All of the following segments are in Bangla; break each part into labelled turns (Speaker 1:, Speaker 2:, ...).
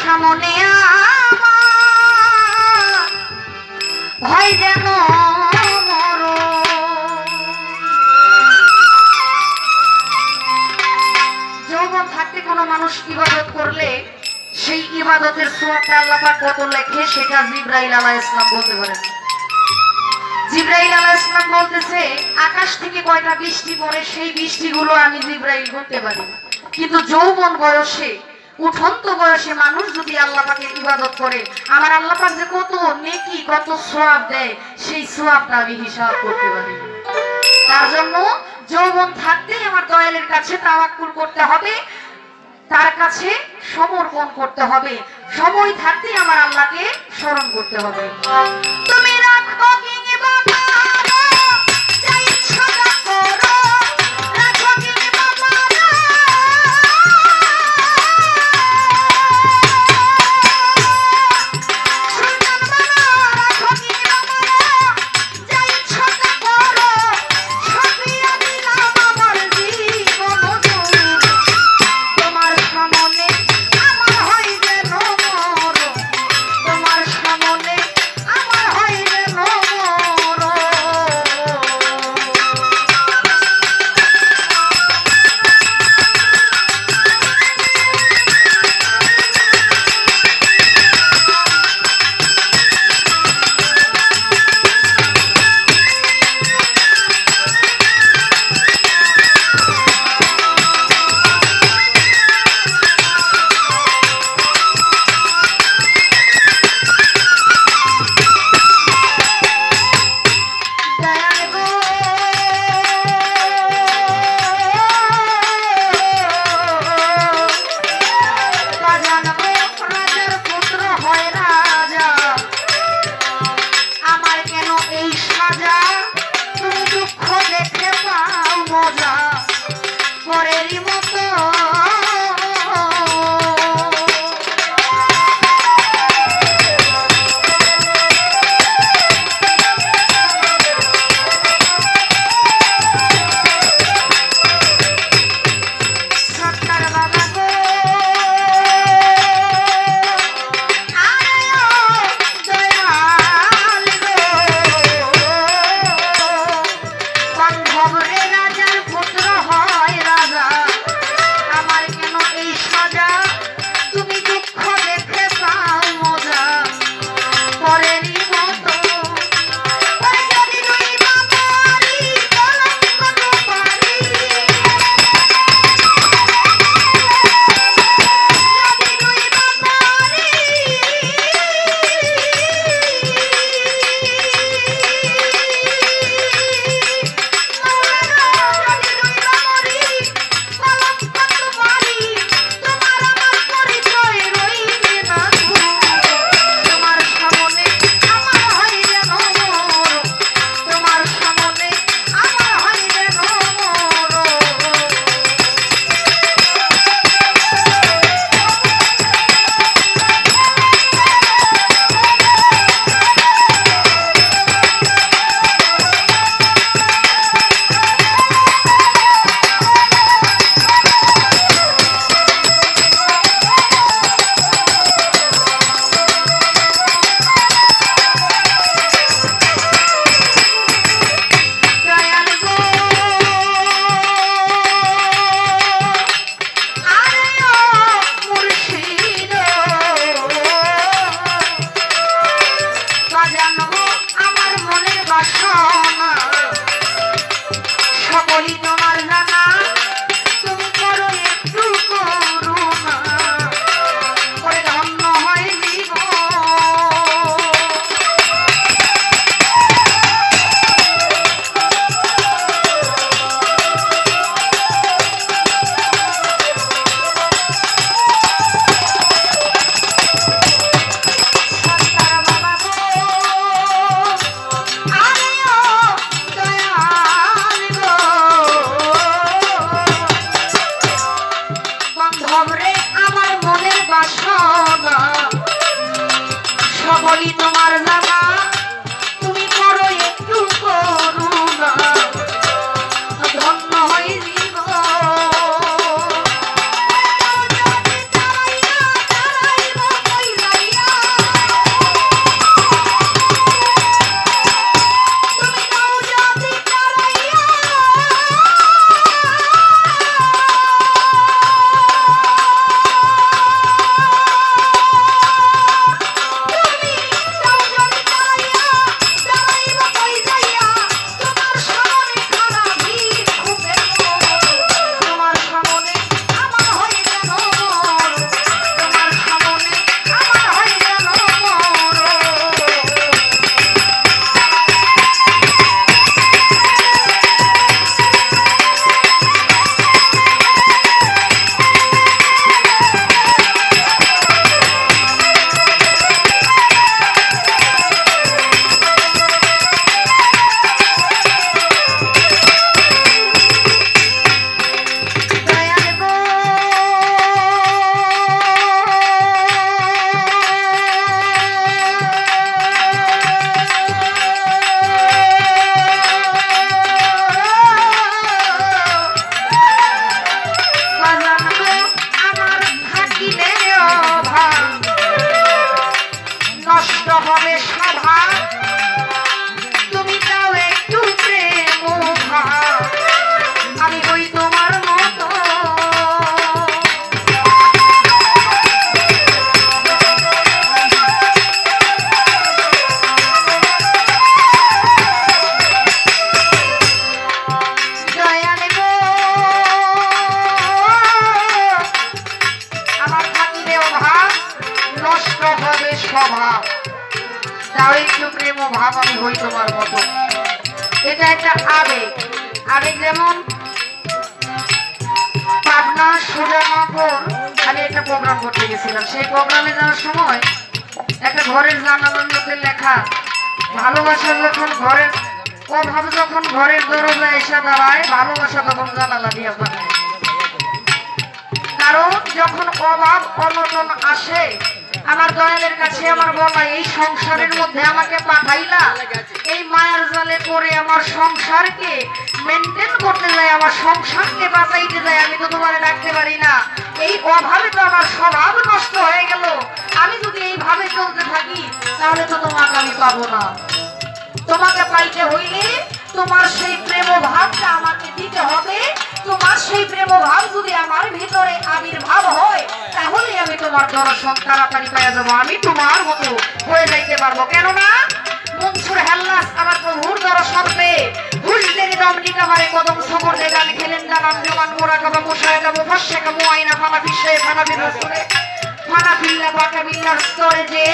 Speaker 1: সামনে ভয় যেন যৌবন থাকতে কোনো মানুষ ইবাদত করলে সেই ইবাদতের সওয়াবটা আল্লাহ পাক কত লেখে সেটা জিবরাইল আলাইহিস সালাম বলতে পারেন। জিবরাইল আলাইহিস সালাম বলতেছে আকাশ থেকে কয়টা বৃষ্টি পড়ে সেই বৃষ্টিগুলো আমি জিবরাইল বলতে পারি, কিন্তু যৌবন বয়সে উঠন্ত বয়সে মানুষ যদি আল্লাহ পাকের ইবাদত করে আমার আল্লাহ পাক যে কত নেকি কত সওয়াব দেয় সেই সওয়াবটা আমি হিসাব করতে পারি। তার জন্য যৌবন থাকতেই আমার দয়ালের কাছে তাওয়াক্কুল করতে হবে, তার কাছে সমর্পণ করতে হবে, সময় থাকতেই আমার আল্লাহকে স্মরণ করতে হবে। তুমি রাখো কি বাবা যা ইচ্ছা করো, রাখো কি বাবা সুলতান বাবা, রাখো কি বাবা যা ইচ্ছা করো, সপিয়া দিলাম আমার জীবন তোমার সামনে আমার হয় যেন মরো, তোমার সামনে আমার হয় অভাব, তাও একটু প্রেম ও ভাব আমি হই তোমার মতো। এটা একটা আবেগ। আবেগ যেমন পাবনা সুজানগর আমি একটা প্রোগ্রাম করতে গেছিলাম। সেই প্রোগ্রামে যাওয়ার সময় একটা ঘরের জানালার মধ্যে লেখা, ভালোবাসা যখন ঘরের অভাব যখন ঘরের দরজায় এসে দাঁড়ায়, ভালোবাসা তখন জানালা দিয়ে পাঠায়। কারণ যখন অভাব অনটন আসে, আমার দয়ালের কাছে আমার বলা, এই সংসারের মধ্যে আমাকে পাঠাইলা, এই মায়ার জালে পড়ে আমার সংসারকে মেনটেন করতে যায়, আমার সংসারকে বাঁচাইতে যায়, আমি তো তোমার ডাকতে পারি না। এই অভাবে তো আমার স্বভাব নষ্ট হয়ে গেল। আমি যদি এইভাবে চলতে থাকি তাহলে তো তোমাকে আমি পাবো না। তোমাকে পাইতে হইলে তোমার সেই প্রেম ভাবটা আমাকে দিতে হবে। তোমার সেই প্রেম ভাব যদি আমার ভিতরে আবির্ভাব হয়, তাহলে আমি তোমার দর্শন তাড়াতাড়ি পেয়ে যাবো, আমি তোমার মতো হয়ে যাইতে পারবো। কেননা মনসুর হেল্লাস আমার প্রভুর দর্শন পেয়ে হুজদের দমনিকা মারে কদম সবর দে গান খেলেন জানাম জমান মোরাকাবা মুশাহিদাবু ফাশশাকাবু আইনা ফানা ফিশে ফানা বিরসুলে ফানা বিল্লাহ বাকা বিল্লাহর স্তরে যে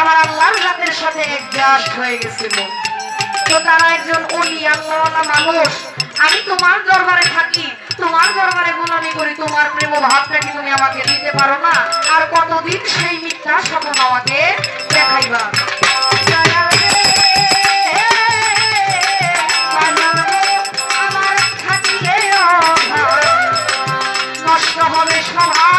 Speaker 1: আমার আল্লাহর জাতের সাথে অ্যাডজাস্ট হয়ে গেছিল। তো তারা একজন ওলি আল্লাহওয়ালা মানুষ। আমি তোমার দরবারে থাকি, তোমার দরবারে গোলামি করি, তোমার প্রেম ভাবটা কি তুমি আমাকে দিতে পারো না? আর কতদিন সেই মিথ্যা স্বপ্ন আমাকে দেখাইবা? আমার থাকিলে নষ্ট হবে সভা